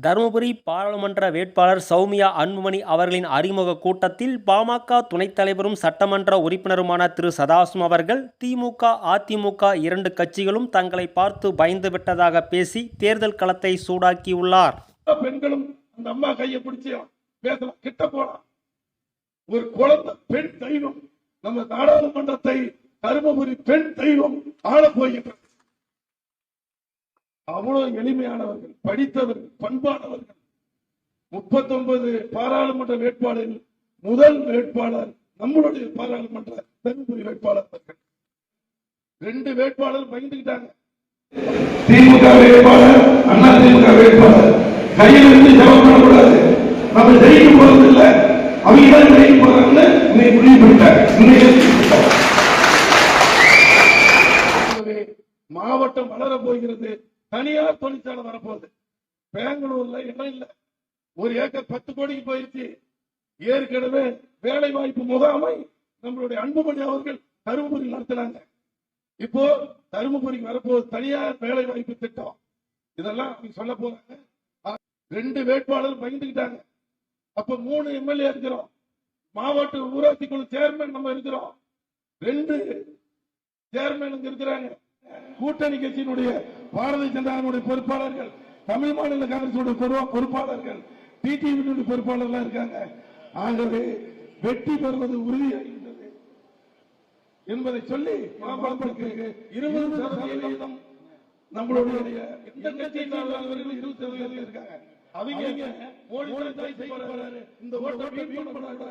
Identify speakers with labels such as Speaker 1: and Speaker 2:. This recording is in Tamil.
Speaker 1: தருமபுரி பாராளுமன்ற வேட்பாளர் சௌமியா அன்புமணி அவர்களின் அறிமுக கூட்டத்தில் பாமக துணைத் தலைவரும் சட்டமன்ற உறுப்பினருமான திரு சதாசிவம் அவர்கள் திமுக, அதிமுக இரண்டு கட்சிகளும் தங்களை பார்த்து பயந்துவிட்டதாக பேசி தேர்தல் களத்தை சூடாக்கியுள்ளார்.
Speaker 2: பெண்களும் அந்த அம்மா கையை பிடிச்சி பேசலாம், கிட்ட போலாம். ஒரு குழந்தை பெண் தெய்வம் நம்ம நாடாளுமன்றத்தை தருமபுரி பெண் தெய்வம் ஆள போகின்றது. அவ்வளவு எளிமையானவர்கள், படித்தவர்கள், பண்பானவர்கள். 39 பாராளுமன்ற வேட்பாளர்கள் முதல் வேட்பாளர் நம்மளுடைய பாராளுமன்ற தருமபுரி வேட்பாளர். 2 வேட்பாளர் பயந்துக்கிட்டாங்க. திமுக வேட்பாளர், அண்ணா திமுக வேட்பாளர் கையில் இருந்து ஜெபம் பண்ணக்கூடாது, நம்ம ஜெயிக்க போறது இல்லை, அவங்க தான் ஜெயிக்க போறாங்கன்னு இன்னைக்கு முடிவு பண்ணிட்டாங்க. மாவட்டம் வளர போகிறது. தனியார் தொழிற்சாலை வரப்போகுது. பெங்களூர்ல இடம் இல்ல, 1 ஏக்கர் 10 கோடிக்கு போயிருச்சு. ஏற்கனவே வேலை வாய்ப்பு முகாமை நம்மளுடைய அன்புமணி அவர்கள் தருமபுரி நடத்தினாங்க. இப்போ தருமபுரிக்கு வரப்போகுது தனியார் வேலை வாய்ப்பு திட்டம். இதெல்லாம் சொல்ல போறாங்க. 2 வேட்பாளர் பயந்துக்கிட்டாங்க. அப்ப 3 எம்எல்ஏ இருக்கிறோம். மாவட்ட ஊராட்சி குழு சேர்மன் நம்ம இருக்கிறோம். 2 சேர்மன் இருக்கிறாங்க. கூட்டணி கட்சியினுடைய பாரதிய ஜனதாவுடைய பொறுப்பாளர்கள், தமிழ் மாநில காங்கிரஸ் பொறுப்பாளர்கள், டிடிவி பொறுப்பாளர்கள் இருக்காங்க. ஆகவே வெற்றி பெறுவது உறுதியாகின்றது என்பதை சொல்லி 20% நம்மளுடைய எந்த கட்சியில் 20% இருக்காங்க. அவங்க இந்த ஓட்டை முடிவு பண்ணாங்க.